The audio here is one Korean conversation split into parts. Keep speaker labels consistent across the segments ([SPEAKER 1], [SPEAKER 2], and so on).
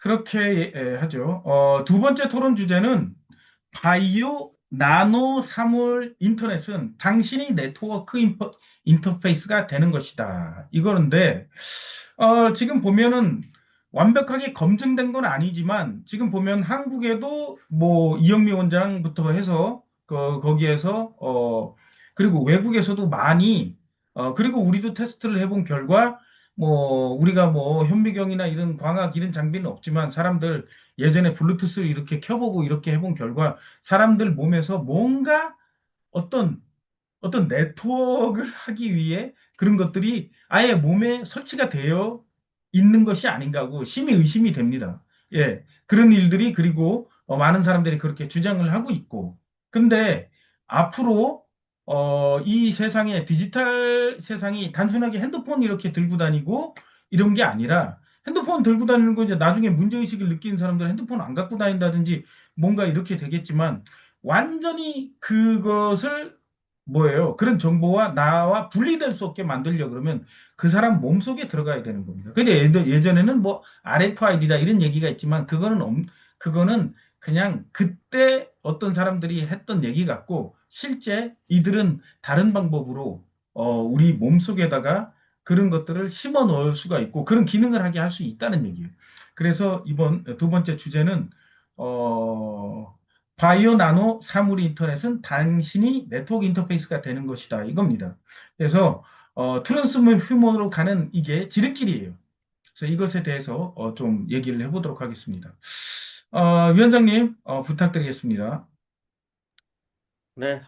[SPEAKER 1] 그렇게 하죠. 두 번째 토론 주제는 바이오 나노 사물 인터넷은 당신이 네트워크 인터페이스가 되는 것이다. 이거는데 지금 보면은 완벽하게 검증된 건 아니지만 지금 보면 한국에도 뭐 이영미 원장부터 해서 거기에서 그리고 외국에서도 많이 그리고 우리도 테스트를 해본 결과 뭐 우리가 뭐 현미경이나 이런 광학 이런 장비는 없지만 사람들 예전에 블루투스를 이렇게 켜보고 이렇게 해본 결과 사람들 몸에서 뭔가 어떤 네트워크를 하기 위해 그런 것들이 아예 몸에 설치가 되어 있는 것이 아닌가 하고 심히 의심이 됩니다. 예, 그런 일들이 그리고 많은 사람들이 그렇게 주장을 하고 있고. 근데 앞으로 이 세상에 디지털 세상이 단순하게 핸드폰 이렇게 들고 다니고 이런 게 아니라 핸드폰 들고 다니는 거 이제 나중에 문제의식을 느끼는 사람들은 핸드폰 안 갖고 다닌다든지 뭔가 이렇게 되겠지만 완전히 그것을 뭐예요? 그런 정보와 나와 분리될 수 없게 만들려 그러면 그 사람 몸속에 들어가야 되는 겁니다. 근데 예전에는 뭐 RFID다 이런 얘기가 있지만 그거는 그냥 그때 어떤 사람들이 했던 얘기 같고 실제 이들은 다른 방법으로 우리 몸속에다가 그런 것들을 심어 넣을 수가 있고 그런 기능을 하게 할 수 있다는 얘기예요. 그래서 이번 두 번째 주제는 어, 바이오 나노 사물 인터넷은 당신이 네트워크 인터페이스가 되는 것이다. 이겁니다. 그래서 트랜스human 휴먼으로 가는 이게 지름길이에요. 그래서 이것에 대해서 좀 얘기를 해보도록 하겠습니다. 위원장님 부탁드리겠습니다.
[SPEAKER 2] 네,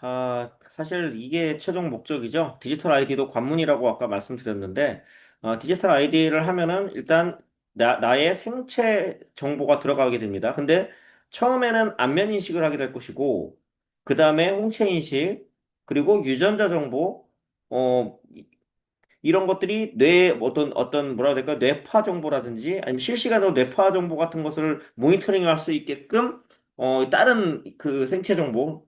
[SPEAKER 2] 사실 이게 최종 목적이죠. 디지털 아이디도 관문이라고 아까 말씀드렸는데, 디지털 아이디를 하면은 일단 나의 생체 정보가 들어가게 됩니다. 근데 처음에는 안면 인식을 하게 될 것이고, 그 다음에 홍채 인식, 그리고 유전자 정보, 어, 이런 것들이 어떤 뭐라 해야 될까, 뇌파 정보라든지 아니면 실시간으로 뇌파 정보 같은 것을 모니터링 할 수 있게끔, 다른 그 생체 정보,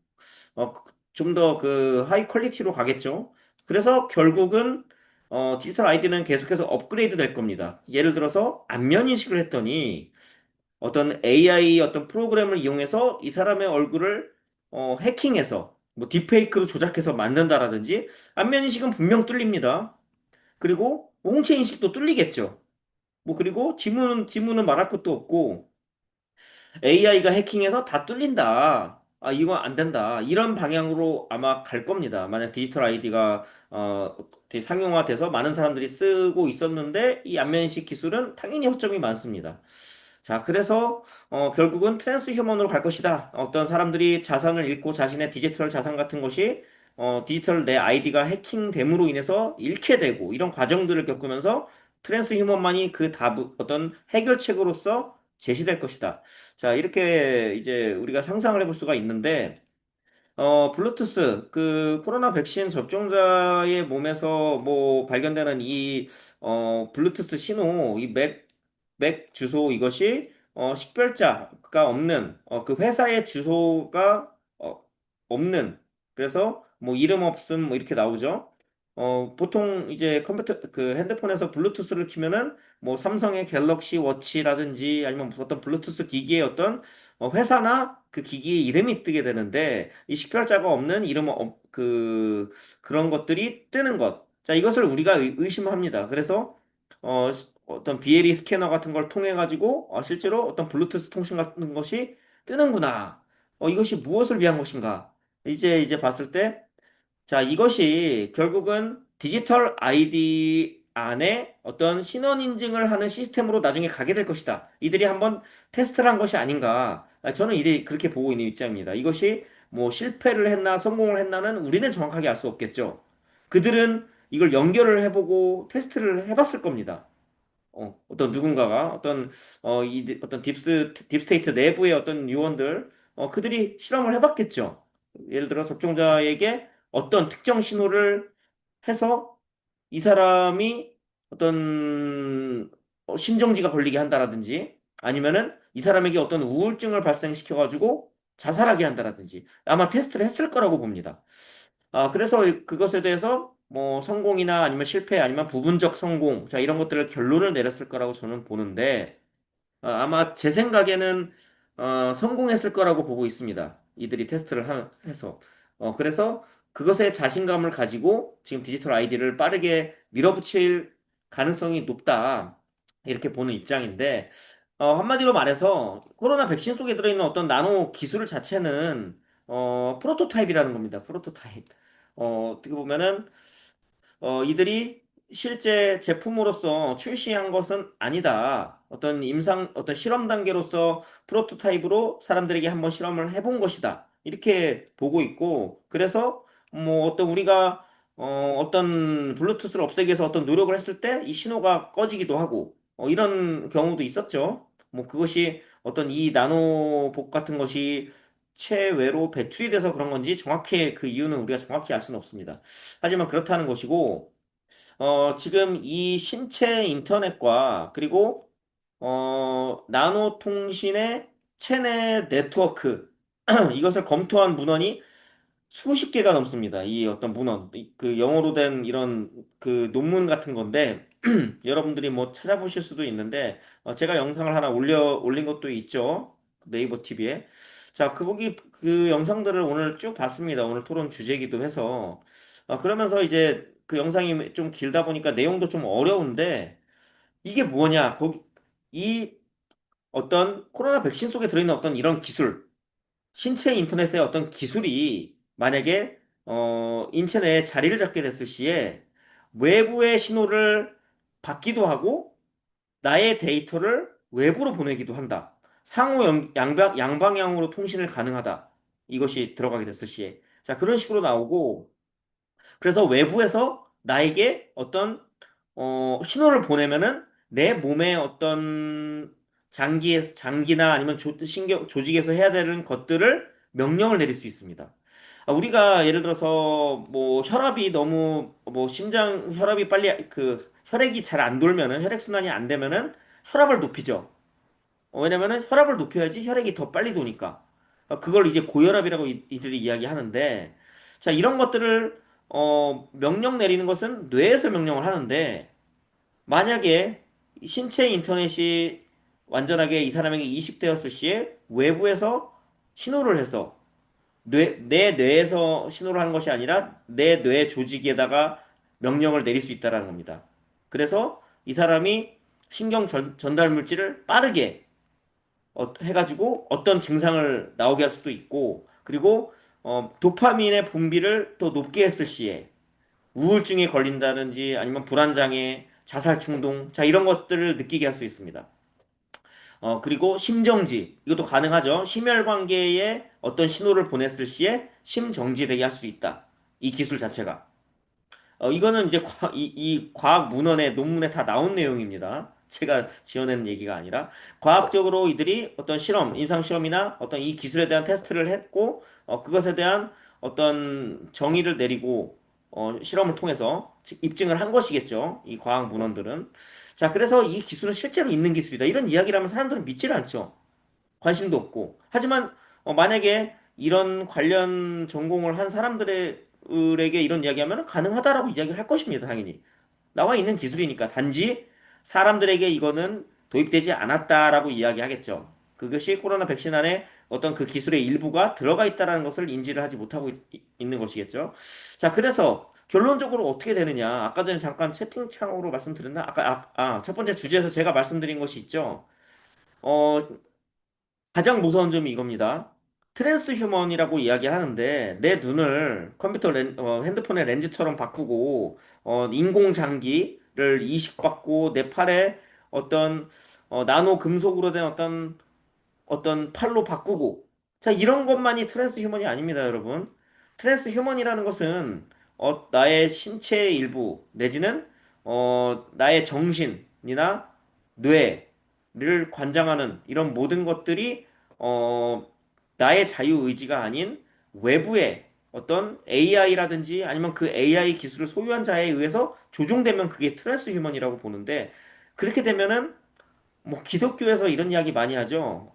[SPEAKER 2] 좀 더 그 하이 퀄리티로 가겠죠. 그래서 결국은 디지털 아이디는 계속해서 업그레이드 될 겁니다. 예를 들어서 안면 인식을 했더니 어떤 AI 어떤 프로그램을 이용해서 이 사람의 얼굴을 해킹해서 뭐 딥페이크로 조작해서 만든다라든지 안면 인식은 분명 뚫립니다. 그리고 홍채 인식도 뚫리겠죠. 뭐 그리고 지문은 말할 것도 없고 AI가 해킹해서 다 뚫린다. 이거 안 된다. 이런 방향으로 아마 갈 겁니다. 만약 디지털 아이디가 되게 상용화돼서 많은 사람들이 쓰고 있었는데 이 안면식 기술은 당연히 허점이 많습니다. 자, 그래서 결국은 트랜스 휴먼으로 갈 것이다. 어떤 사람들이 자산을 잃고 자신의 디지털 자산 같은 것이 디지털 내 아이디가 해킹됨으로 인해서 잃게 되고 이런 과정들을 겪으면서 트랜스 휴먼만이 그 답, 어떤 해결책으로서 제시될 것이다. 자, 이렇게 이제 우리가 상상을 해볼 수가 있는데, 블루투스, 그 코로나 백신 접종자의 몸에서 뭐 발견되는 블루투스 신호, 맥 주소 이것이, 식별자가 없는, 그 회사의 주소가, 없는, 그래서 뭐 이름 없음 뭐 이렇게 나오죠. 보통 이제 그 핸드폰에서 블루투스를 키면은 뭐 삼성의 갤럭시 워치라든지 아니면 무슨 어떤 블루투스 기기의 어떤 회사나 그 기기의 이름이 뜨게 되는데 이 식별자가 없는 그런 것들이 뜨는 것. 자, 이것을 우리가 의심합니다. 그래서 어떤 BLE 스캐너 같은 걸 통해 가지고 실제로 어떤 블루투스 통신 같은 것이 뜨는구나. 이것이 무엇을 위한 것인가? 이제 봤을 때 자, 이것이 결국은 디지털 아이디 안에 어떤 신원 인증을 하는 시스템으로 나중에 가게 될 것이다. 이들이 한번 테스트를 한 것이 아닌가. 저는 이들이 그렇게 보고 있는 입장입니다. 이것이 뭐 실패를 했나 성공을 했나는 우리는 정확하게 알 수 없겠죠. 그들은 이걸 연결을 해보고 테스트를 해봤을 겁니다. 어떤 누군가가 어떤 딥스테이트 내부의 어떤 요원들 그들이 실험을 해봤겠죠. 예를 들어 접종자에게 어떤 특정 신호를 해서 이 사람이 어떤 심정지가 걸리게 한다라든지 아니면은 이 사람에게 어떤 우울증을 발생시켜 가지고 자살하게 한다라든지 아마 테스트를 했을 거라고 봅니다. 그래서 그것에 대해서 뭐 성공이나 아니면 실패 아니면 부분적 성공 자 이런 것들을 결론을 내렸을 거라고 저는 보는데 아마 제 생각에는 성공했을 거라고 보고 있습니다. 이들이 테스트를 해서. 그래서 그것에 자신감을 가지고 지금 디지털 아이디를 빠르게 밀어붙일 가능성이 높다. 이렇게 보는 입장인데, 한마디로 말해서 코로나 백신 속에 들어있는 어떤 나노 기술 자체는 프로토타입이라는 겁니다. 프로토타입. 어떻게 보면은 이들이 실제 제품으로서 출시한 것은 아니다. 어떤 실험 단계로서 프로토타입으로 사람들에게 한번 실험을 해본 것이다. 이렇게 보고 있고, 그래서 뭐 우리가 어떤 블루투스를 없애기 위해서 어떤 노력을 했을 때 이 신호가 꺼지기도 하고, 이런 경우도 있었죠. 뭐 그것이 어떤 이 나노복 같은 것이 체외로 배출이 돼서 그런 건지 정확히 그 이유는 우리가 정확히 알 수는 없습니다. 하지만 그렇다는 것이고, 지금 이 신체 인터넷과 그리고 나노 통신의 체내 네트워크 이것을 검토한 문헌이 수십 개가 넘습니다. 이 어떤 문헌, 그 영어로 된 이런 그 논문 같은 건데 여러분들이 뭐 찾아보실 수도 있는데 제가 영상을 하나 올린 것도 있죠. 네이버 TV에. 자, 거기 그 영상들을 오늘 쭉 봤습니다. 오늘 토론 주제이기도 해서. 그러면서 이제 그 영상이 좀 길다 보니까 내용도 좀 어려운데 이게 뭐냐? 이 어떤 코로나 백신 속에 들어있는 어떤 이런 기술, 신체 인터넷의 어떤 기술이 만약에 인체 내에 자리를 잡게 됐을 시에 외부의 신호를 받기도 하고 나의 데이터를 외부로 보내기도 한다. 상호 양방향으로 통신을 가능하다. 이것이 들어가게 됐을 시에. 자, 그런 식으로 나오고 그래서 외부에서 나에게 어떤 신호를 보내면은 내 몸의 어떤 장기나 아니면 조직에서 해야 되는 것들을 명령을 내릴 수 있습니다. 우리가 예를 들어서 뭐 혈압이 너무 뭐 심장 혈압이 빨리 그 혈액이 잘 안 돌면은 혈액 순환이 안 되면은 혈압을 높이죠. 왜냐면은 혈압을 높여야지 혈액이 더 빨리 도니까. 그걸 이제 고혈압이라고 이들이 이야기하는데, 자, 이런 것들을, 명령 내리는 것은 뇌에서 명령을 하는데, 만약에 신체 인터넷이 완전하게 이 사람에게 이식되었을 시에 외부에서 신호를 해서, 내 뇌에서 신호를 하는 것이 아니라 내 뇌 조직에다가 명령을 내릴 수 있다라는 겁니다. 그래서 이 사람이 전달 물질을 빠르게 해가지고 어떤 증상을 나오게 할 수도 있고, 그리고 도파민의 분비를 더 높게 했을 시에 우울증에 걸린다든지 아니면 불안장애, 자살 충동, 자, 이런 것들을 느끼게 할 수 있습니다. 그리고 심정지, 이것도 가능하죠. 심혈관계에 어떤 신호를 보냈을 시에 심정지되게 할 수 있다. 이 기술 자체가. 이거는 이제 이 과학 문헌의 논문에 다 나온 내용입니다. 제가 지어낸 얘기가 아니라 과학적으로 이들이 어떤 임상 실험이나 어떤 이 기술에 대한 테스트를 했고 그것에 대한 어떤 정의를 내리고 실험을 통해서 입증을 한 것이겠죠. 이 과학 문헌들은. 자, 그래서 이 기술은 실제로 있는 기술이다. 이런 이야기를 하면 사람들은 믿지를 않죠. 관심도 없고. 하지만 만약에 이런 관련 전공을 한 사람들에게 이런 이야기하면 가능하다라고 이야기를 할 것입니다, 당연히. 나와 있는 기술이니까. 단지 사람들에게 이거는 도입되지 않았다라고 이야기하겠죠. 그것이 코로나 백신 안에 어떤 그 기술의 일부가 들어가 있다라는 것을 인지를 하지 못하고 있는 것이겠죠. 자, 그래서 결론적으로 어떻게 되느냐. 아까 전에 잠깐 채팅창으로 말씀드렸나? 첫 번째 주제에서 제가 말씀드린 것이 있죠. 어, 가장 무서운 점이 이겁니다. 트랜스 휴먼이라고 이야기하는데 내 눈을 핸드폰의 렌즈처럼 바꾸고 인공 장기를 이식받고 내 팔에 어떤 나노 금속으로 된 어떤 팔로 바꾸고 자 이런 것만이 트랜스 휴먼이 아닙니다, 여러분. 트랜스 휴먼이라는 것은 나의 신체의 일부 내지는 나의 정신이나 뇌를 관장하는 이런 모든 것들이 어, 나의 자유 의지가 아닌 외부의 어떤 AI라든지 아니면 그 AI 기술을 소유한 자에 의해서 조종되면 그게 트랜스 휴먼이라고 보는데 그렇게 되면은 뭐 기독교에서 이런 이야기 많이 하죠.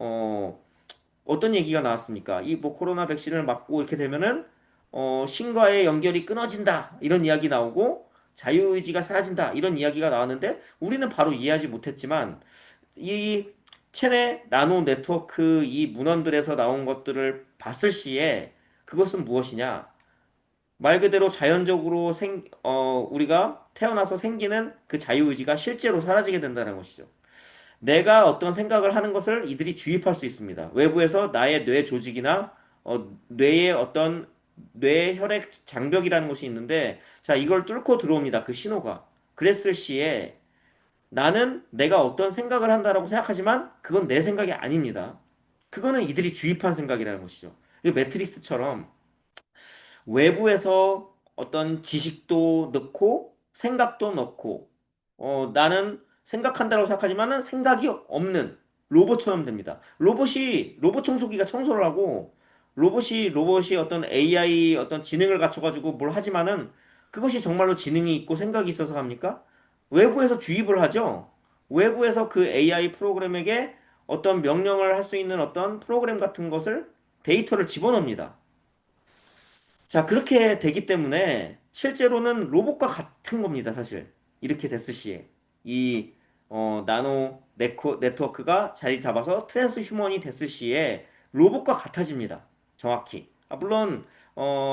[SPEAKER 2] 어떤 얘기가 나왔습니까? 이 뭐 코로나 백신을 맞고 이렇게 되면은 신과의 연결이 끊어진다. 이런 이야기 나오고 자유의지가 사라진다. 이런 이야기가 나왔는데 우리는 바로 이해하지 못했지만 이 체내 나노 네트워크 이 문헌들에서 나온 것들을 봤을 시에 그것은 무엇이냐? 말 그대로 자연적으로 우리가 태어나서 생기는 그 자유의지가 실제로 사라지게 된다는 것이죠. 내가 어떤 생각을 하는 것을 이들이 주입할 수 있습니다. 외부에서 나의 뇌 조직이나 뇌의 어떤 뇌 혈액 장벽이라는 것이 있는데, 자, 이걸 뚫고 들어옵니다. 그 신호가. 그랬을 시에 나는 내가 어떤 생각을 한다라고 생각하지만 그건 내 생각이 아닙니다. 그거는 이들이 주입한 생각이라는 것이죠. 이 매트릭스처럼 외부에서 어떤 지식도 넣고 생각도 넣고 나는 생각한다고 생각하지만은 생각이 없는 로봇처럼 됩니다. 로봇 청소기가 청소를 하고 로봇이 어떤 AI 어떤 지능을 갖춰가지고 뭘 하지만은 그것이 정말로 지능이 있고 생각이 있어서 합니까? 외부에서 주입을 하죠. 외부에서 그 AI 프로그램에게 어떤 명령을 할 수 있는 어떤 프로그램 같은 것을 데이터를 집어넣습니다. 자, 그렇게 되기 때문에 실제로는 로봇과 같은 겁니다, 사실. 이렇게 됐을 시에. 이, 네트워크가 자리 잡아서 트랜스 휴먼이 됐을 시에 로봇과 같아집니다. 정확히. 물론,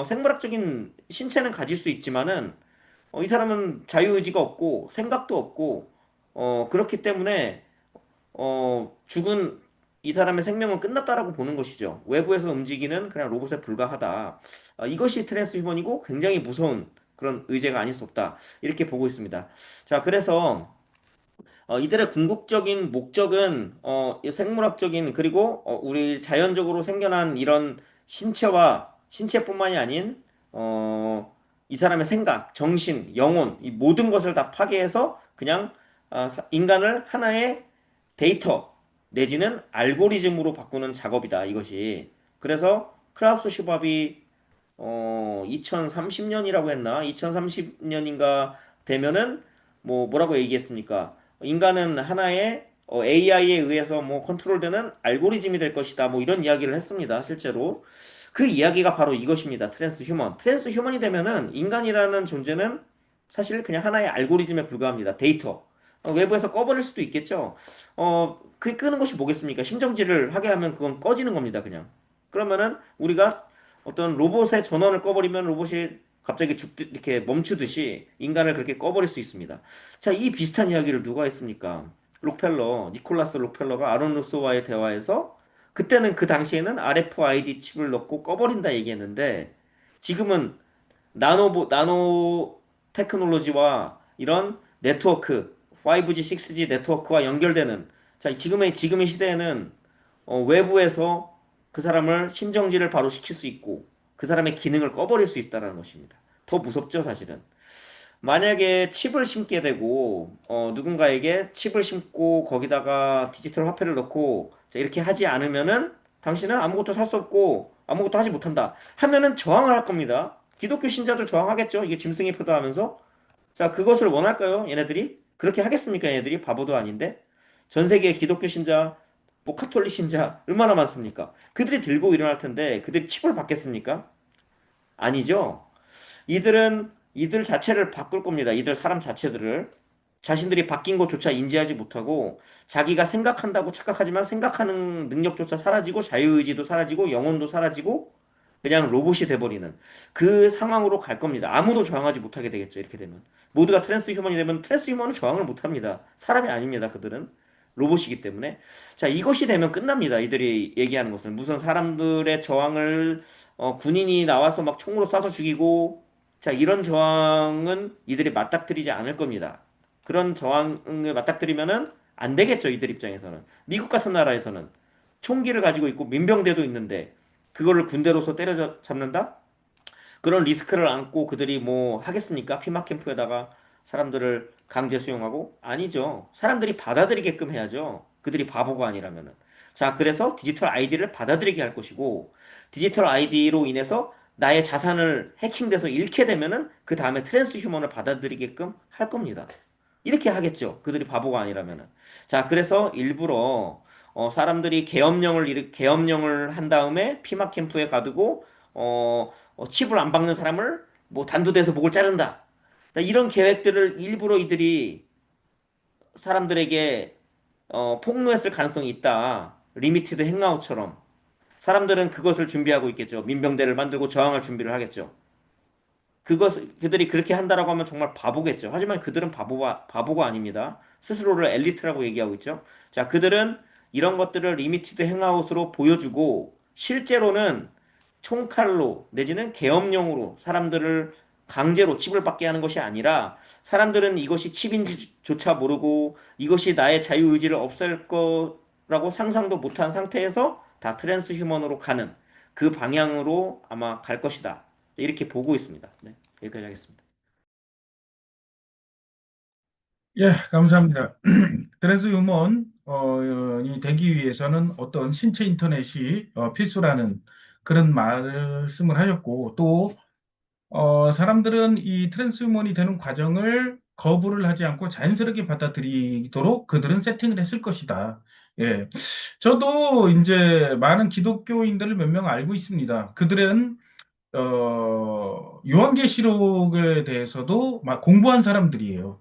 [SPEAKER 2] 생물학적인 신체는 가질 수 있지만은, 이 사람은 자유의지가 없고, 생각도 없고, 그렇기 때문에 죽은 이 사람의 생명은 끝났다라고 보는 것이죠. 외부에서 움직이는 그냥 로봇에 불과하다. 이것이 트랜스휴먼이고 굉장히 무서운 그런 의제가 아닐 수 없다. 이렇게 보고 있습니다. 자, 그래서 이들의 궁극적인 목적은 이 생물학적인 그리고 우리 자연적으로 생겨난 이런 신체뿐만이 아닌 이 사람의 생각, 정신, 영혼 이 모든 것을 다 파괴해서 그냥 인간을 하나의 데이터 내지는 알고리즘으로 바꾸는 작업이다 이것이. 그래서 크라우스 슈밥이 2030년이라고 했나? 2030년인가 되면은 뭐라고 얘기했습니까? 인간은 하나의 AI에 의해서 뭐 컨트롤되는 알고리즘이 될 것이다. 뭐 이런 이야기를 했습니다. 실제로. 그 이야기가 바로 이것입니다. 트랜스 휴먼. 트랜스 휴먼이 되면은 인간이라는 존재는 사실 그냥 하나의 알고리즘에 불과합니다. 데이터. 외부에서 꺼버릴 수도 있겠죠. 그게 끄는 것이 뭐겠습니까? 심정지를 하게 하면 그건 꺼지는 겁니다. 그냥. 그러면은 우리가 어떤 로봇의 전원을 꺼버리면 로봇이 갑자기 이렇게 멈추듯이 인간을 그렇게 꺼버릴 수 있습니다. 자, 이 비슷한 이야기를 누가 했습니까? 니콜라스 록펠러가 아론 루소와의 대화에서 그때는 그 당시에는 RFID 칩을 넣고 꺼버린다 얘기했는데 지금은 나노 테크놀로지와 이런 네트워크, 5G, 6G 네트워크와 연결되는 지금의 시대에는 외부에서 그 사람을 심정지를 바로 시킬 수 있고 그 사람의 기능을 꺼버릴 수 있다는 것입니다. 더 무섭죠, 사실은. 만약에 칩을 심게 되고 누군가에게 칩을 심고 거기다가 디지털 화폐를 넣고 자, 이렇게 하지 않으면은 당신은 아무것도 살 수 없고 아무것도 하지 못한다 하면은 저항을 할 겁니다. 기독교 신자들 저항하겠죠. 이게 짐승의 표도 하면서 자, 그것을 원할까요? 얘네들이? 그렇게 하겠습니까? 얘네들이 바보도 아닌데 전 세계 기독교 신자 뭐 카톨릭 신자 얼마나 많습니까? 그들이 들고 일어날 텐데 그들이 칩을 받겠습니까? 아니죠. 이들 자체를 바꿀 겁니다. 이들 사람 자체들을. 자신들이 바뀐 것조차 인지하지 못하고 자기가 생각한다고 착각하지만 생각하는 능력조차 사라지고 자유의지도 사라지고 영혼도 사라지고 그냥 로봇이 돼버리는 그 상황으로 갈 겁니다. 아무도 저항하지 못하게 되겠죠. 이렇게 되면. 모두가 트랜스 휴먼이 되면 트랜스 휴먼은 저항을 못합니다. 사람이 아닙니다. 그들은. 로봇이기 때문에. 자, 이것이 되면 끝납니다. 이들이 얘기하는 것은. 무슨 사람들의 저항을 군인이 나와서 막 총으로 쏴서 죽이고 자, 이런 저항은 이들이 맞닥뜨리지 않을 겁니다. 그런 저항을 맞닥뜨리면은 안 되겠죠, 이들 입장에서는. 미국 같은 나라에서는 총기를 가지고 있고 민병대도 있는데 그거를 군대로서 때려잡는다? 그런 리스크를 안고 그들이 뭐 하겠습니까? 피막 캠프에다가 사람들을 강제 수용하고? 아니죠. 사람들이 받아들이게끔 해야죠. 그들이 바보가 아니라면은. 자, 그래서 디지털 아이디를 받아들이게 할 것이고, 디지털 아이디로 인해서 나의 자산을 해킹돼서 잃게 되면은 그 다음에 트랜스 휴먼을 받아들이게끔 할 겁니다. 이렇게 하겠죠. 그들이 바보가 아니라면은. 자, 그래서 일부러 사람들이 계엄령을 한 다음에 피막 캠프에 가두고 칩을 안 박는 사람을 뭐 단두대에서 목을 자른다. 이런 계획들을 일부러 이들이 사람들에게 폭로했을 가능성이 있다. 리미티드 행아웃처럼. 사람들은 그것을 준비하고 있겠죠. 민병대를 만들고 저항할 준비를 하겠죠. 그들이 그렇게 한다라고 하면 정말 바보겠죠. 하지만 그들은 바보가 아닙니다. 스스로를 엘리트라고 얘기하고 있죠. 자, 그들은 이런 것들을 리미티드 행아웃으로 보여주고 실제로는 총칼로 내지는 계엄령으로 사람들을 강제로 칩을 받게 하는 것이 아니라 사람들은 이것이 칩인지조차 모르고 이것이 나의 자유의지를 없앨 거라고 상상도 못한 상태에서 다 트랜스휴먼으로 가는 그 방향으로 아마 갈 것이다. 이렇게 보고 있습니다. 네, 여기까지 하겠습니다.
[SPEAKER 1] 예, 감사합니다. 트랜스 휴먼이 되기 위해서는 어떤 신체 인터넷이 필수라는 그런 말씀을 하셨고, 또 사람들은 이 트랜스 휴먼이 되는 과정을 거부를 하지 않고 자연스럽게 받아들이도록 그들은 세팅을 했을 것이다. 예, 저도 이제 많은 기독교인들을 몇 명 알고 있습니다. 그들은 요한계시록에 대해서도 막 공부한 사람들이에요.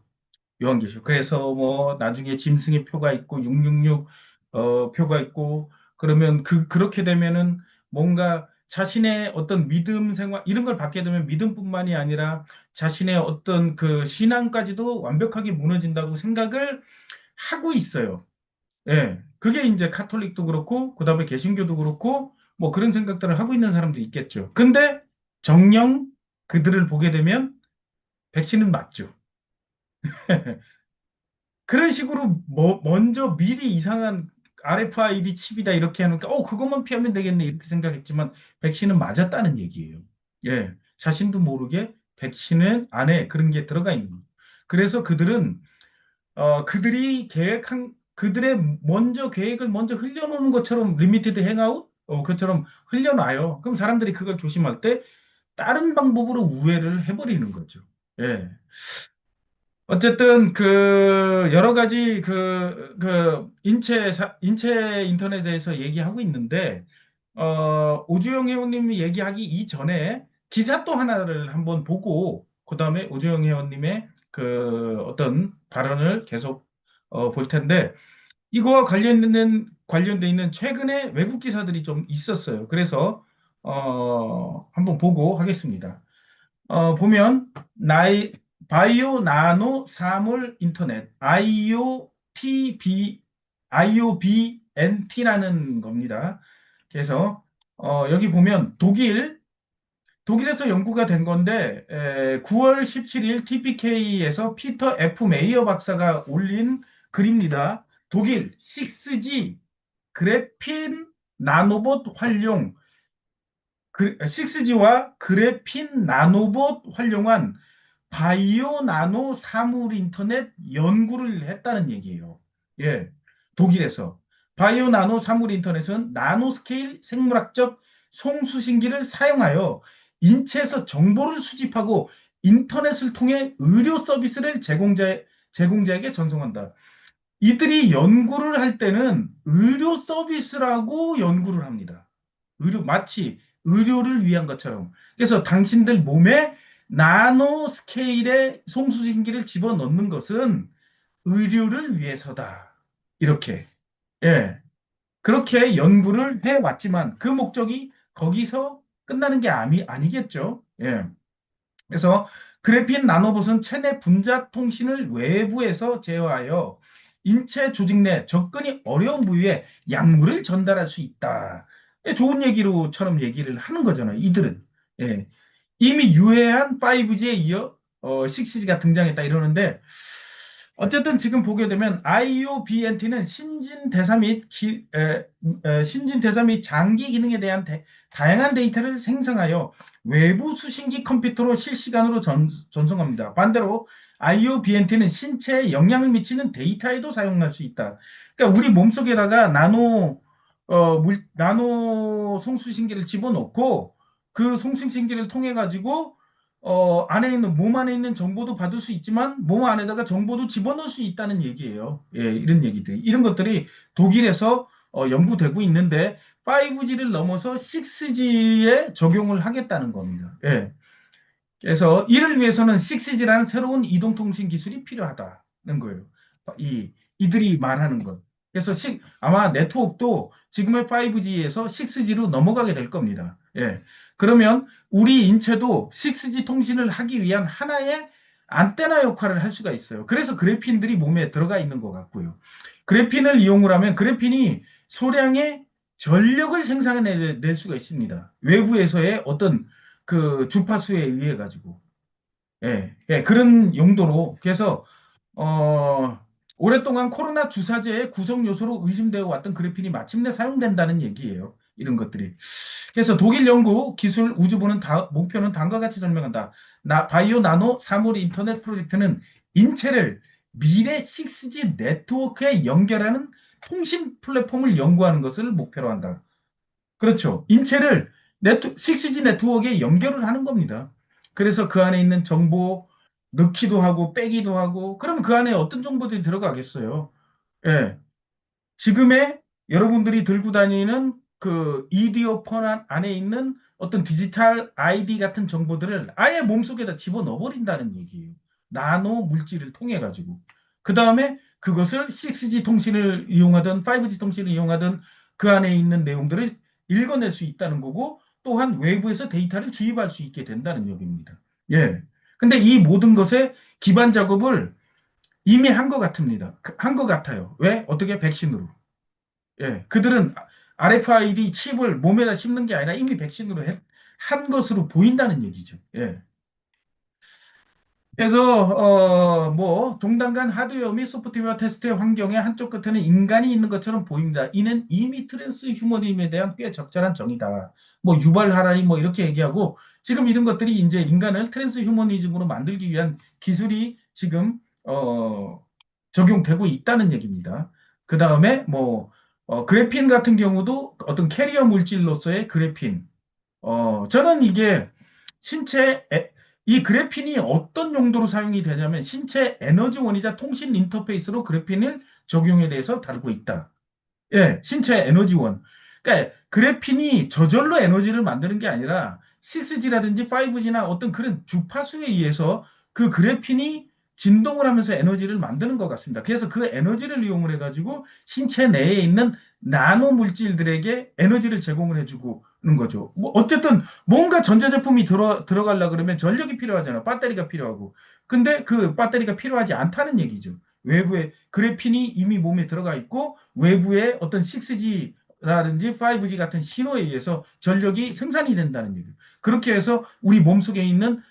[SPEAKER 1] 요한계시록. 그래서 뭐 나중에 짐승의 표가 있고 666 표가 있고 그러면 그렇게 되면은 뭔가 자신의 어떤 믿음 생활 이런 걸 받게 되면 믿음뿐만이 아니라 자신의 어떤 그 신앙까지도 완벽하게 무너진다고 생각을 하고 있어요. 예. 그게 이제 카톨릭도 그렇고 그다음에 개신교도 그렇고 뭐 그런 생각들을 하고 있는 사람도 있겠죠. 근데 정녕 그들을 보게 되면 백신은 맞죠. 그런 식으로 먼저 미리 이상한 RFID 칩이다 이렇게 하니까 그것만 피하면 되겠네 이렇게 생각했지만 백신은 맞았다는 얘기예요. 예, 자신도 모르게 백신은 안에 그런 게 들어가 있는 거예요. 그래서 그들은 그들이 계획한 그들의 먼저 계획을 먼저 흘려놓는 것처럼 리미티드 행아웃 그처럼 흘려놔요. 그럼 사람들이 그걸 조심할 때 다른 방법으로 우회를 해버리는 거죠. 예. 어쨌든 그 여러 가지 인체 인터넷에 대해서 얘기하고 있는데 오주영 회원님이 얘기하기 이전에 기사 또 하나를 한번 보고 그다음에 오주영 회원님의 그 어떤 발언을 계속 볼 텐데 이거와 관련돼 있는 최근에 외국 기사들이 좀 있었어요. 그래서 한번 보고 하겠습니다. 보면 바이오 나노 사물 인터넷 IOBNT라는 겁니다. 그래서 여기 보면 독일에서 연구가 된 건데 9월 17일 TPK에서 피터 F 메이어 박사가 올린 글입니다. 독일 6G 그래핀 나노봇 활용 6G와 그래핀 나노봇 활용한 바이오 나노 사물 인터넷 연구를 했다는 얘기예요. 예, 독일에서. 바이오 나노 사물 인터넷은 나노 스케일 생물학적 송수신기를 사용하여 인체에서 정보를 수집하고 인터넷을 통해 의료 서비스를 제공자에게 전송한다. 이들이 연구를 할 때는 의료 서비스라고 연구를 합니다. 마치 의료를 위한 것처럼. 그래서 당신들 몸에 나노 스케일의 송수신기를 집어넣는 것은 의료를 위해서다. 이렇게. 예. 그렇게 연구를 해왔지만 그 목적이 거기서 끝나는 게 아니겠죠. 예. 그래서 그래핀 나노봇은 체내 분자 통신을 외부에서 제어하여 인체 조직 내 접근이 어려운 부위에 약물을 전달할 수 있다. 좋은 얘기로처럼 얘기를 하는 거잖아요. 이들은. 예. 이미 유해한 5G에 이어 6G가 등장했다 이러는데 어쨌든 지금 보게 되면 IOBNT는 신진대사 및 장기 기능에 대한 다양한 데이터를 생성하여 외부 수신기 컴퓨터로 실시간으로 전송합니다. 반대로 IOBNT는 신체에 영향을 미치는 데이터에도 사용할 수 있다. 그러니까 우리 몸속에다가 나노 송수신기를 집어넣고 그 송수신기를 통해 가지고 몸 안에 있는 정보도 받을 수 있지만 몸 안에다가 정보도 집어넣을 수 있다는 얘기예요. 예, 이런 얘기들. 이런 것들이 독일에서 연구되고 있는데 5G를 넘어서 6G에 적용을 하겠다는 겁니다. 예. 그래서 이를 위해서는 6G라는 새로운 이동통신 기술이 필요하다는 거예요. 이들이 말하는 것. 그래서 아마 네트워크도 지금의 5G에서 6G로 넘어가게 될 겁니다. 예. 그러면 우리 인체도 6G 통신을 하기 위한 하나의 안테나 역할을 할 수가 있어요. 그래서 그래핀들이 몸에 들어가 있는 것 같고요. 그래핀을 이용을 하면 그래핀이 소량의 전력을 생산해낼 수가 있습니다. 외부에서의 어떤 그 주파수에 의해 가지고. 예, 예, 그런 용도로. 그래서, 어, 오랫동안 코로나 주사제의 구성 요소로 의심되어 왔던 그래핀이 마침내 사용된다는 얘기예요. 이런 것들이. 그래서 독일 연구 기술 우주부는 목표는 다음과 같이 설명한다. 바이오 나노 사물 인터넷 프로젝트는 인체를 미래 6G 네트워크에 연결하는 통신 플랫폼을 연구하는 것을 목표로 한다. 그렇죠. 인체를 6G 네트워크에 연결을 하는 겁니다. 그래서 그 안에 있는 정보 넣기도 하고 빼기도 하고, 그럼 그 안에 어떤 정보들이 들어가겠어요? 예. 지금의 여러분들이 들고 다니는 그 이디오폰 안에 있는 어떤 디지털 아이디 같은 정보들을 아예 몸속에다 집어넣어 버린다는 얘기예요. 나노 물질을 통해 가지고. 그 다음에 그것을 6G 통신을 이용하든 5G 통신을 이용하든 그 안에 있는 내용들을 읽어낼 수 있다는 거고, 또한 외부에서 데이터를 주입할 수 있게 된다는 얘기입니다. 예. 근데 이 모든 것의 기반 작업을 이미 한 것 같습니다. 한 것 같아요. 왜? 어떻게? 백신으로. 예, 그들은 RFID 칩을 몸에다 심는 게 아니라 이미 백신으로 한 것으로 보인다는 얘기죠. 예. 그래서 뭐 종단간 하드웨어 및 소프트웨어 테스트의 환경의 한쪽 끝에는 인간이 있는 것처럼 보입니다. 이는 이미 트랜스 휴머니즘에 대한 꽤 적절한 정의다. 뭐 유발 하라리 뭐 이렇게 얘기하고, 지금 이런 것들이 이제 인간을 트랜스 휴머니즘으로 만들기 위한 기술이 지금 적용되고 있다는 얘기입니다. 그 다음에 뭐 그래핀 같은 경우도 어떤 캐리어 물질로서의 그래핀. 저는 이게 신체, 이 그래핀이 어떤 용도로 사용이 되냐면 신체 에너지원이자 통신 인터페이스로 그래핀을 적용에 대해서 다루고 있다. 예, 신체 에너지원. 그러니까 그래핀이 저절로 에너지를 만드는 게 아니라 6G라든지 5G나 어떤 그런 주파수에 의해서 그 그래핀이 진동을 하면서 에너지를 만드는 것 같습니다. 그래서 그 에너지를 이용을 해가지고 신체 내에 있는 나노 물질들에게 에너지를 제공을 해주고는 거죠. 뭐 어쨌든 뭔가 전자제품이 들어가려 그러면 전력이 필요하잖아. 배터리가 필요하고. 근데 그 배터리가 필요하지 않다는 얘기죠. 외부에 그래핀이 이미 몸에 들어가 있고 외부의 어떤 6G라든지 5G 같은 신호에 의해서 전력이 생산이 된다는 얘기예요. 그렇게 해서 우리 몸속에 있는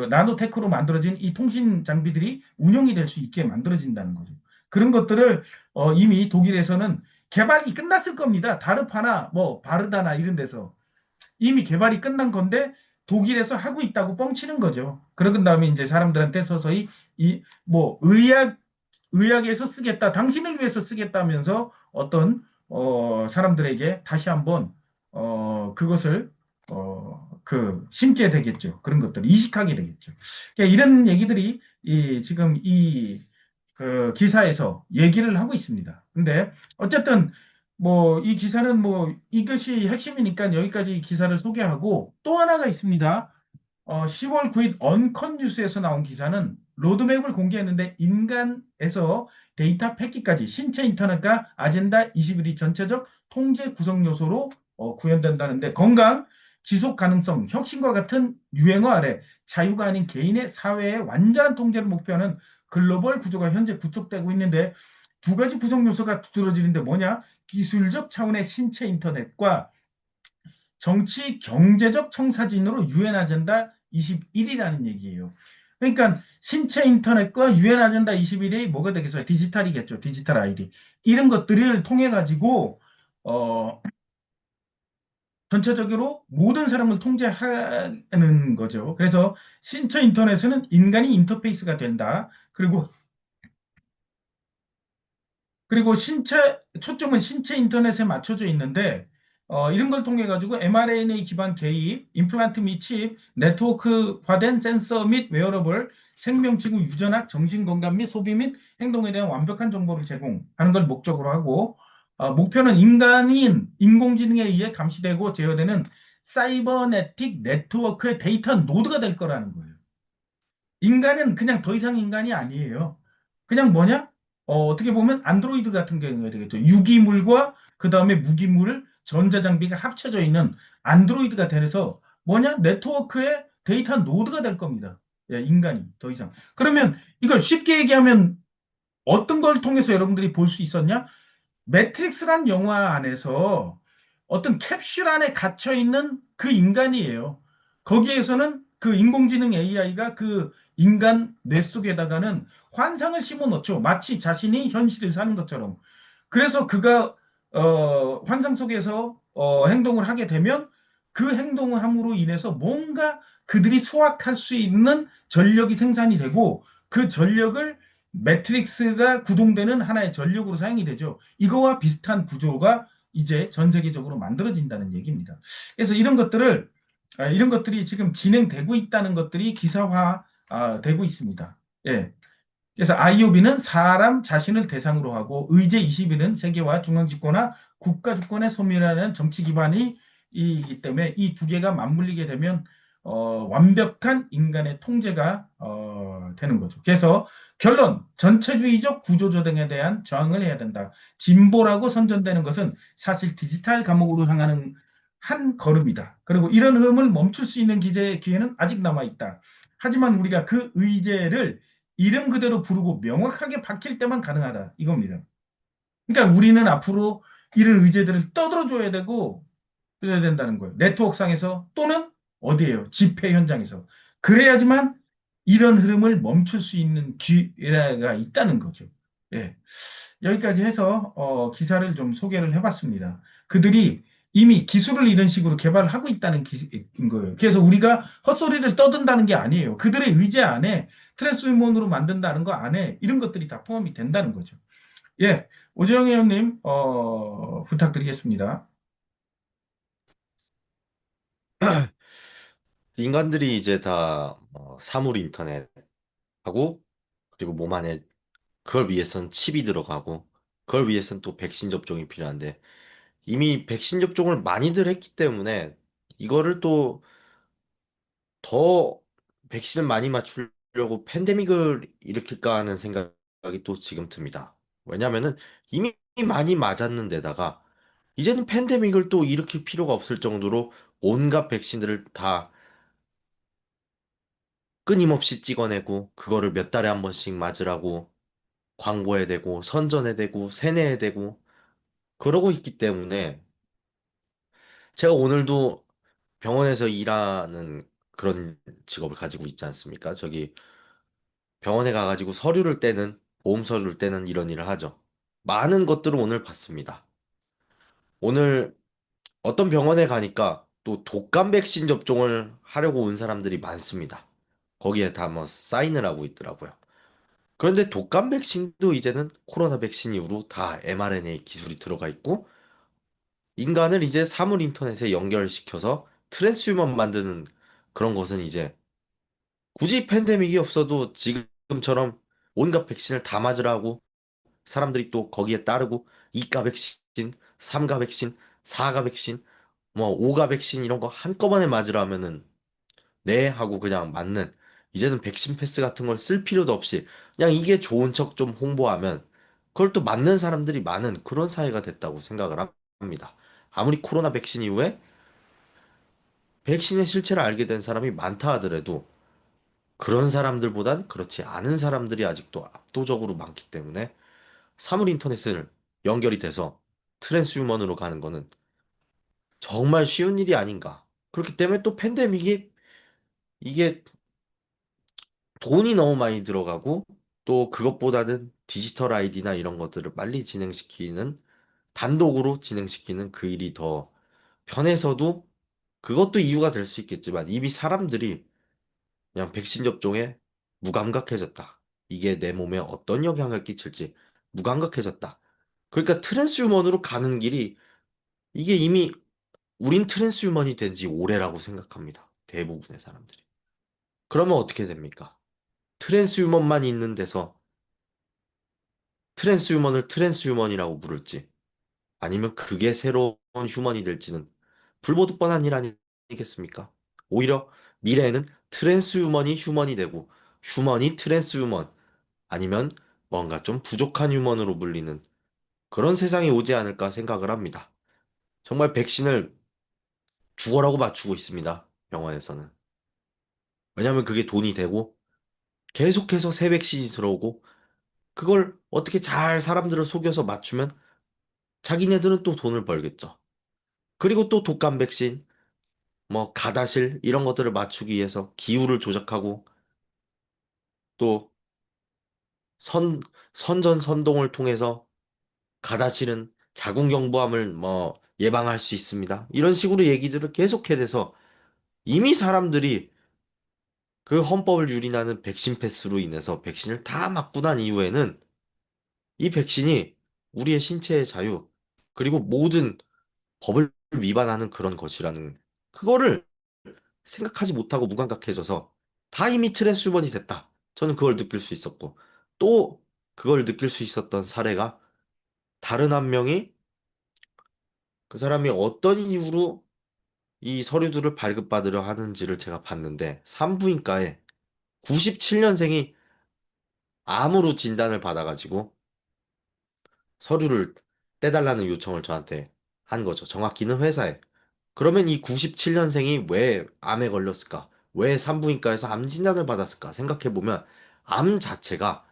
[SPEAKER 1] 나노테크로 만들어진 이 통신 장비들이 운용이 될 수 있게 만들어진다는 거죠. 그런 것들을 이미 독일에서는 개발이 끝났을 겁니다. 다르파나 뭐 바르다나 이런 데서 이미 개발이 끝난 건데 독일에서 하고 있다고 뻥치는 거죠. 그러고 다음에 이제 사람들한테 서서히 이 뭐 의학에서 쓰겠다, 당신을 위해서 쓰겠다면서 어떤 사람들에게 다시 한번 그것을 그 심게 되겠죠. 그런 것들을 이식하게 되겠죠. 그러니까 이런 얘기들이 지금 이 그 기사에서 얘기를 하고 있습니다. 근데 어쨌든 뭐 이 기사는 뭐 이것이 핵심이니까 여기까지 기사를 소개하고, 또 하나가 있습니다. 10월 9일 언컨 뉴스에서 나온 기사는 로드맵을 공개했는데 인간에서 데이터 폐기까지 신체 인터넷과 아젠다 21이 전체적 통제 구성 요소로 구현된다는데, 건강, 지속 가능성, 혁신과 같은 유행어 아래 자유가 아닌 개인의 사회의 완전한 통제를 목표하는 글로벌 구조가 현재 구축되고 있는데, 두 가지 구성 요소가 두드러지는데 뭐냐? 기술적 차원의 신체 인터넷과 정치 경제적 청사진으로 유엔 아젠다 21이라는 얘기예요. 그러니까 신체 인터넷과 유엔 아젠다 21이 뭐가 되겠어요? 디지털이겠죠. 디지털 아이디. 이런 것들을 통해 가지고 어, 전체적으로 모든 사람을 통제하는 거죠. 그래서 신체 인터넷은 인간이 인터페이스가 된다. 그리고 초점은 신체 인터넷에 맞춰져 있는데, 이런 걸 통해 가지고 mRNA 기반 개입, 임플란트 및 칩, 네트워크화된 센서 및 웨어러블, 생명치구 유전학, 정신건강 및 소비 및 행동에 대한 완벽한 정보를 제공하는 걸 목적으로 하고, 목표는 인공지능에 의해 감시되고 제어되는 사이버네틱 네트워크의 데이터 노드가 될 거라는 거예요. 인간은 그냥 더 이상 인간이 아니에요. 그냥 뭐냐? 어떻게 보면 안드로이드 같은 경우가 되겠죠. 유기물과 그 다음에 무기물, 전자장비가 합쳐져 있는 안드로이드가 돼서 뭐냐? 네트워크의 데이터 노드가 될 겁니다. 예, 인간이 더 이상. 그러면 이걸 쉽게 얘기하면 어떤 걸 통해서 여러분들이 볼 수 있었냐? 매트릭스란 영화 안에서 어떤 캡슐 안에 갇혀 있는 그 인간이에요. 거기에서는 그 인공지능 AI가 그 인간 뇌 속에다가는 환상을 심어 놓죠. 마치 자신이 현실을 사는 것처럼. 그래서 그가 환상 속에서 행동을 하게 되면 그 행동을 함으로 인해서 뭔가 그들이 수확할 수 있는 전력이 생산이 되고 그 전력을 매트릭스가 구동되는 하나의 전력으로 사용이 되죠. 이거와 비슷한 구조가 이제 전 세계적으로 만들어진다는 얘기입니다. 그래서 이런 것들이 지금 진행되고 있다는 것들이 기사화 되고 있습니다. 예. 그래서 IOB는 사람 자신을 대상으로 하고 의제 20일은 세계화, 중앙집권화, 국가주권에 소멸하는 정치 기반이 이기 때문에 이 두 개가 맞물리게 되면 완벽한 인간의 통제가 되는 거죠. 그래서 결론, 전체주의적 구조조정에 대한 저항을 해야 된다. 진보라고 선전되는 것은 사실 디지털 감옥으로 향하는 한 걸음이다. 그리고 이런 흐름을 멈출 수 있는 기회는 아직 남아 있다. 하지만 우리가 그 의제를 이름 그대로 부르고 명확하게 밝힐 때만 가능하다. 이겁니다. 그러니까 우리는 앞으로 이런 의제들을 떠들어줘야 되고 그래야 된다는 거예요. 네트워크상에서 또는 어디에요? 집회 현장에서. 그래야지만 이런 흐름을 멈출 수 있는 기회가 있다는 거죠. 예. 여기까지 해서 기사를 좀 소개를 해봤습니다. 그들이 이미 기술을 이런 식으로 개발하고 있다는 거예요. 그래서 우리가 헛소리를 떠든다는 게 아니에요. 그들의 의제 안에 트랜스hu먼으로 만든다는 거 안에 이런 것들이 다 포함이 된다는 거죠. 예, 오재영 의원님 부탁드리겠습니다.
[SPEAKER 3] 인간들이 이제 다 사물 인터넷하고 그리고 몸 안에 그걸 위해선 칩이 들어가고 그걸 위해선 또 백신 접종이 필요한데 이미 백신 접종을 많이들 했기 때문에 이거를 또 더 백신을 많이 맞추려고 팬데믹을 일으킬까 하는 생각이 또 지금 듭니다. 왜냐면은 이미 많이 맞았는 데다가 이제는 팬데믹을 또 일으킬 필요가 없을 정도로 온갖 백신들을 다 끊임없이 찍어내고 그거를 몇 달에 한 번씩 맞으라고 광고에 대고 선전에 대고 세뇌에 대고 그러고 있기 때문에 제가 오늘도 병원에서 일하는 그런 직업을 가지고 있지 않습니까? 저기 병원에 가가지고 서류를 떼는 보험 서류를 떼는 이런 일을 하죠. 많은 것들을 오늘 봤습니다. 오늘 어떤 병원에 가니까 또 독감 백신 접종을 하려고 온 사람들이 많습니다. 거기에 다 뭐 사인을 하고 있더라고요. 그런데 독감 백신도 이제는 코로나 백신 이후로 다 mRNA 기술이 들어가 있고 인간을 이제 사물 인터넷에 연결시켜서 트랜스휴먼 만드는 그런 것은 이제 굳이 팬데믹이 없어도 지금처럼 온갖 백신을 다 맞으라고 사람들이 또 거기에 따르고 2가 백신, 3가 백신, 4가 백신, 뭐 5가 백신 이런 거 한꺼번에 맞으라 하면은 네 하고 그냥 맞는 이제는 백신 패스 같은 걸 쓸 필요도 없이 그냥 이게 좋은 척 좀 홍보하면 그걸 또 맞는 사람들이 많은 그런 사회가 됐다고 생각을 합니다. 아무리 코로나 백신 이후에 백신의 실체를 알게 된 사람이 많다 하더라도 그런 사람들보단 그렇지 않은 사람들이 아직도 압도적으로 많기 때문에 사물 인터넷을 연결이 돼서 트랜스휴먼으로 가는 거는 정말 쉬운 일이 아닌가. 그렇기 때문에 또 팬데믹이 이게 돈이 너무 많이 들어가고 또 그것보다는 디지털 아이디나 이런 것들을 빨리 진행시키는 단독으로 진행시키는 그 일이 더 편해서도 그것도 이유가 될 수 있겠지만 이미 사람들이 그냥 백신 접종에 무감각해졌다. 이게 내 몸에 어떤 영향을 끼칠지 무감각해졌다. 그러니까 트랜스휴먼으로 가는 길이 이게 이미 우린 트랜스휴먼이 된 지 오래라고 생각합니다. 대부분의 사람들이. 그러면 어떻게 됩니까? 트랜스휴먼만 있는 데서 트랜스휴먼을 트랜스휴먼이라고 부를지 아니면 그게 새로운 휴먼이 될지는 불보듯 뻔한 일 아니겠습니까? 오히려 미래에는 트랜스휴먼이 휴먼이 되고 휴먼이 트랜스휴먼 아니면 뭔가 좀 부족한 휴먼으로 불리는 그런 세상이 오지 않을까 생각을 합니다. 정말 백신을 죽어라고 맞추고 있습니다. 병원에서는. 왜냐하면 그게 돈이 되고 계속해서 새 백신이 들어오고 그걸 어떻게 잘 사람들을 속여서 맞추면 자기네들은 또 돈을 벌겠죠. 그리고 또 독감 백신, 뭐 가다실 이런 것들을 맞추기 위해서 기후를 조작하고 또 선, 선전선동을 통해서 가다실은 자궁경부암을 뭐 예방할 수 있습니다. 이런 식으로 얘기들을 계속 해대서 이미 사람들이 그 헌법을 유린하는 백신 패스로 인해서 백신을 다 맞고 난 이후에는 이 백신이 우리의 신체의 자유, 그리고 모든 법을 위반하는 그런 것이라는 그거를 생각하지 못하고 무감각해져서 다 이미 트랜스휴먼이 됐다. 저는 그걸 느낄 수 있었고 또 그걸 느낄 수 있었던 사례가 다른 한 명이 그 사람이 어떤 이유로 이 서류들을 발급받으려 하는지를 제가 봤는데 산부인과에 97년생이 암으로 진단을 받아가지고 서류를 떼달라는 요청을 저한테 한 거죠. 정확히는 회사에. 그러면 이 97년생이 왜 암에 걸렸을까? 왜 산부인과에서 암 진단을 받았을까? 생각해보면 암 자체가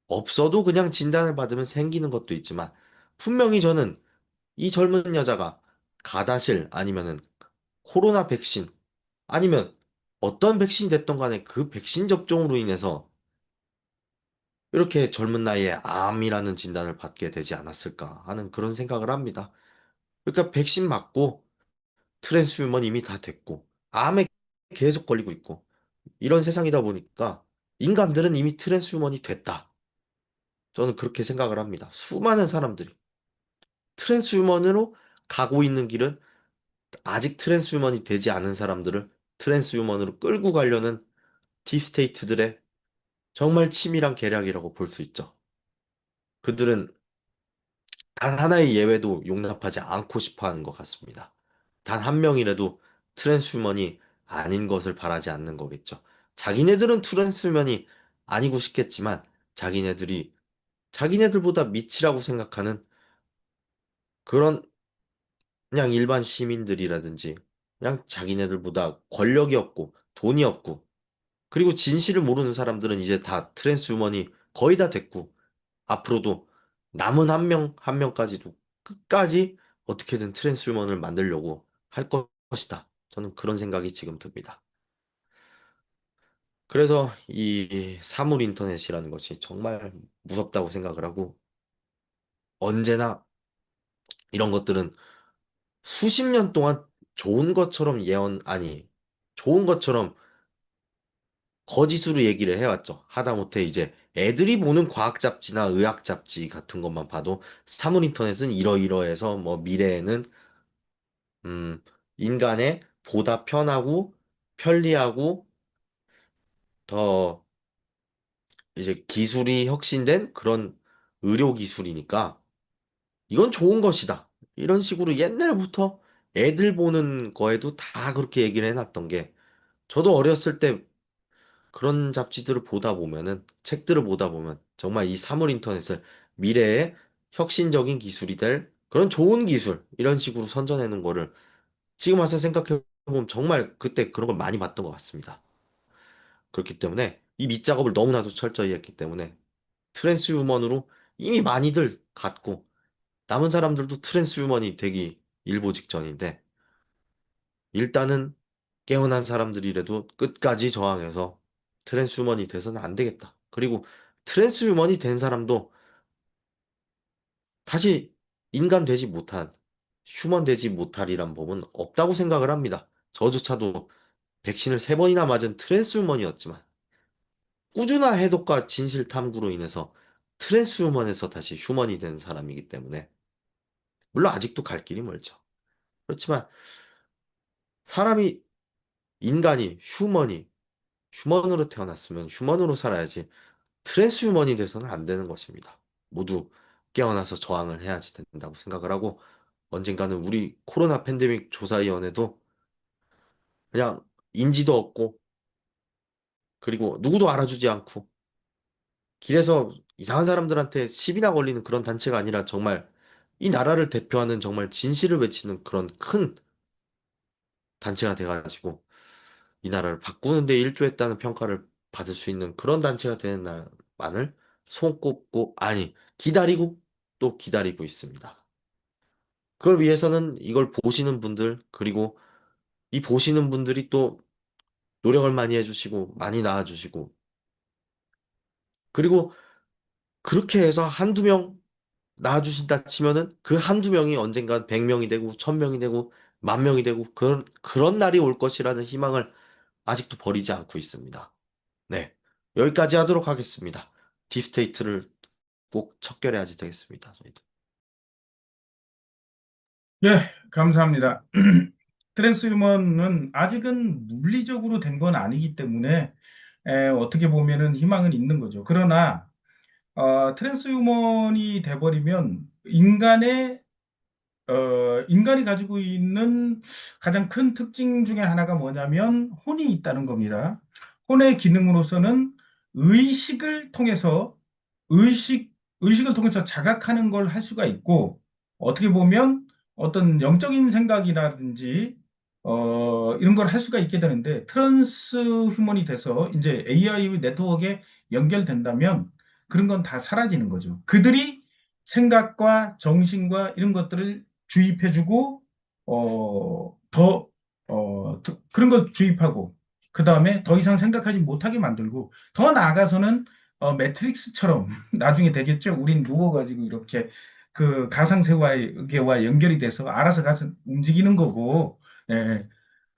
[SPEAKER 3] 없어도 그냥 진단을 받으면 생기는 것도 있지만 분명히 저는 이 젊은 여자가 가다실 아니면은 코로나 백신 아니면 어떤 백신이 됐던 간에 그 백신 접종으로 인해서 이렇게 젊은 나이에 암이라는 진단을 받게 되지 않았을까 하는 그런 생각을 합니다. 그러니까 백신 맞고 트랜스휴먼 이미 다 됐고 암에 계속 걸리고 있고 이런 세상이다 보니까 인간들은 이미 트랜스휴먼이 됐다. 저는 그렇게 생각을 합니다. 수많은 사람들이 트랜스휴먼으로 가고 있는 길은 아직 트랜스휴먼이 되지 않은 사람들을 트랜스휴먼으로 끌고 가려는 딥스테이트들의 정말 치밀한 계략이라고 볼 수 있죠. 그들은 단 하나의 예외도 용납하지 않고 싶어 하는 것 같습니다. 단 한 명이라도 트랜스휴먼이 아닌 것을 바라지 않는 거겠죠. 자기네들은 트랜스휴먼이 아니고 싶겠지만 자기네들이 자기네들보다 미치라고 생각하는 그런 그냥 일반 시민들이라든지 그냥 자기네들보다 권력이 없고 돈이 없고 그리고 진실을 모르는 사람들은 이제 다 트랜스휴먼이 거의 다 됐고 앞으로도 남은 한 명, 한 명까지도 끝까지 어떻게든 트랜스휴먼을 만들려고 할 것이다. 저는 그런 생각이 지금 듭니다. 그래서 이 사물 인터넷이라는 것이 정말 무섭다고 생각을 하고 언제나 이런 것들은 수십 년 동안 좋은 것처럼 아니, 좋은 것처럼 거짓으로 얘기를 해왔죠. 하다못해 이제 애들이 보는 과학 잡지나 의학 잡지 같은 것만 봐도 사물 인터넷은 이러이러해서 뭐 미래에는 음, 인간의 보다 편하고 편리하고 더 이제 기술이 혁신된 그런 의료 기술이니까 이건 좋은 것이다. 이런 식으로 옛날부터 애들 보는 거에도 다 그렇게 얘기를 해놨던 게 저도 어렸을 때 그런 잡지들을 보다 보면은 책들을 보다 보면 정말 이 사물 인터넷을 미래의 혁신적인 기술이 될 그런 좋은 기술 이런 식으로 선전하는 거를 지금 와서 생각해 보면 정말 그때 그런 걸 많이 봤던 것 같습니다. 그렇기 때문에 이 밑작업을 너무나도 철저히 했기 때문에 트랜스휴먼으로 이미 많이들 갔고 남은 사람들도 트랜스휴먼이 되기 일보 직전인데 일단은 깨어난 사람들이라도 끝까지 저항해서 트랜스휴먼이 돼서는 안 되겠다. 그리고 트랜스휴먼이 된 사람도 다시 인간 되지 못한, 휴먼 되지 못할이란 법은 없다고 생각을 합니다. 저조차도 백신을 세 번이나 맞은 트랜스휴먼이었지만 꾸준한 해독과 진실 탐구로 인해서 트랜스휴먼에서 다시 휴먼이 된 사람이기 때문에 물론 아직도 갈 길이 멀죠. 그렇지만 사람이 인간이 휴먼으로 태어났으면 휴먼으로 살아야지 트랜스휴먼이 돼서는 안 되는 것입니다. 모두 깨어나서 저항을 해야지 된다고 생각을 하고 언젠가는 우리 코로나 팬데믹 조사위원회도 그냥 인지도 없고 그리고 누구도 알아주지 않고 길에서 이상한 사람들한테 시비나 걸리는 그런 단체가 아니라 정말 이 나라를 대표하는 정말 진실을 외치는 그런 큰 단체가 돼가지고 이 나라를 바꾸는 데 일조했다는 평가를 받을 수 있는 그런 단체가 되는 날만을 손꼽고, 아니, 기다리고 또 기다리고 있습니다. 그걸 위해서는 이걸 보시는 분들, 그리고 이 보시는 분들이 또 노력을 많이 해주시고, 많이 나와주시고, 그리고 그렇게 해서 한두 명 나와주신다 치면은 그 한두 명이 언젠간 100명이 되고, 1000명이 되고, 10,000명이 되고, 그런 날이 올 것이라는 희망을 아직도 버리지 않고 있습니다. 네. 여기까지 하도록 하겠습니다. 딥스테이트를 꼭 척결해야지 되겠습니다. 저희도.
[SPEAKER 1] 예, 감사합니다. 트랜스휴먼은 아직은 물리적으로 된 건 아니기 때문에 어떻게 보면은 희망은 있는 거죠. 그러나 트랜스휴먼이 돼버리면 인간이 가지고 있는 가장 큰 특징 중에 하나가 뭐냐면 혼이 있다는 겁니다. 혼의 기능으로서는 의식을 통해서 의식, 의식을 통해서 자각하는 걸 할 수가 있고, 어떻게 보면 어떤 영적인 생각이라든지, 이런 걸 할 수가 있게 되는데, 트랜스 휴먼이 돼서 이제 AI 네트워크에 연결된다면 그런 건 다 사라지는 거죠. 그들이 생각과 정신과 이런 것들을 주입해주고, 그런 걸 주입하고, 그 다음에 더 이상 생각하지 못하게 만들고, 더 나아가서는 매트릭스처럼 나중에 되겠죠. 우린 누워가지고 이렇게 그 가상세계와 연결이 돼서 알아서 가서 움직이는 거고, 예,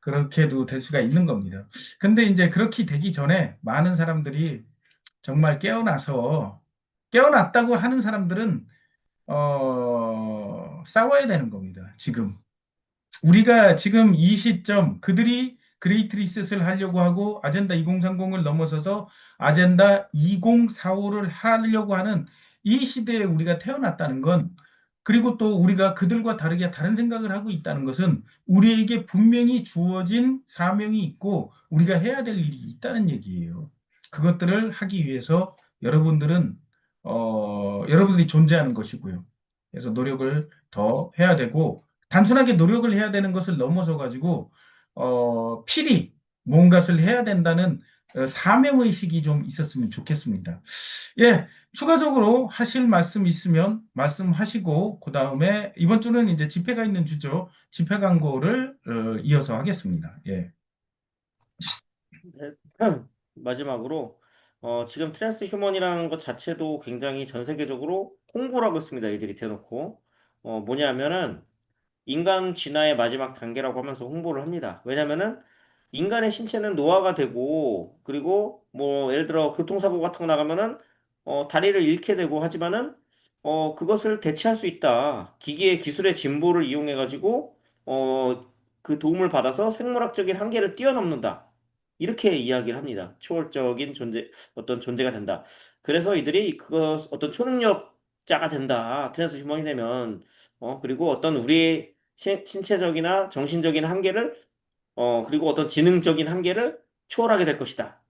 [SPEAKER 1] 그렇게도 될 수가 있는 겁니다. 근데 이제 그렇게 되기 전에 많은 사람들이 정말 깨어났다고 하는 사람들은 싸워야 되는 겁니다. 지금. 우리가 지금 이 시점 그들이 그레이트 리셋을 하려고 하고 아젠다 2030을 넘어서서 아젠다 2045를 하려고 하는 이 시대에 우리가 태어났다는 건, 그리고 또 우리가 그들과 다르게 다른 생각을 하고 있다는 것은 우리에게 분명히 주어진 사명이 있고 우리가 해야 될 일이 있다는 얘기예요. 그것들을 하기 위해서 여러분들이 존재하는 것이고요. 그래서 노력을 더 해야 되고, 단순하게 노력을 해야 되는 것을 넘어서 가지고 필히 뭔가를 해야 된다는 사명의식이 좀 있었으면 좋겠습니다. 예, 추가적으로 하실 말씀 있으면 말씀하시고, 그 다음에 이번 주는 이제 집회가 있는 주죠. 집회 광고를 이어서 하겠습니다. 예.
[SPEAKER 2] 네. 마지막으로 지금 트랜스 휴먼이라는 것 자체도 굉장히 전 세계적으로 홍보를 하고 있습니다. 이들이 대놓고 뭐냐면은 인간 진화의 마지막 단계라고 하면서 홍보를 합니다. 왜냐면은 인간의 신체는 노화가 되고 그리고 뭐 예를 들어 교통사고 같은 거 나가면은 다리를 잃게 되고 하지만은 그것을 대체할 수 있다. 기기의 기술의 진보를 이용해 가지고 그 도움을 받아서 생물학적인 한계를 뛰어넘는다. 이렇게 이야기를 합니다. 초월적인 어떤 존재가 된다. 그래서 이들이 그거 어떤 초능력자가 된다. 트랜스 휴먼이 되면 그리고 어떤 우리의 신체적이나 정신적인 한계를 그리고 어떤 지능적인 한계를 초월하게 될 것이다.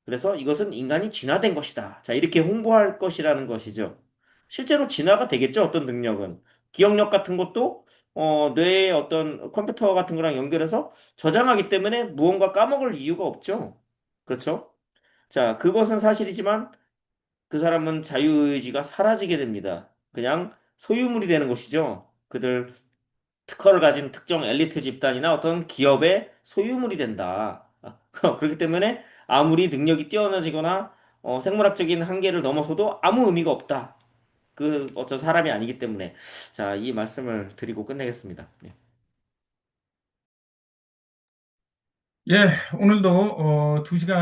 [SPEAKER 2] 그래서 이것은 인간이 진화된 것이다. 자, 이렇게 홍보할 것이라는 것이죠. 실제로 진화가 되겠죠, 어떤 능력은. 기억력 같은 것도 뇌의 어떤 컴퓨터 같은 거랑 연결해서 저장하기 때문에 무언가 까먹을 이유가 없죠. 그렇죠? 자, 그것은 사실이지만 그 사람은 자유의지가 사라지게 됩니다. 그냥 소유물이 되는 것이죠. 그들 특허를 가진 특정 엘리트 집단이나 어떤 기업의 소유물이 된다. 그렇기 때문에 아무리 능력이 뛰어나지거나 생물학적인 한계를 넘어서도 아무 의미가 없다. 그 어떤 사람이 아니기 때문에 자, 이 말씀을 드리고 끝내겠습니다. 네.
[SPEAKER 1] 예, 오늘도 2시간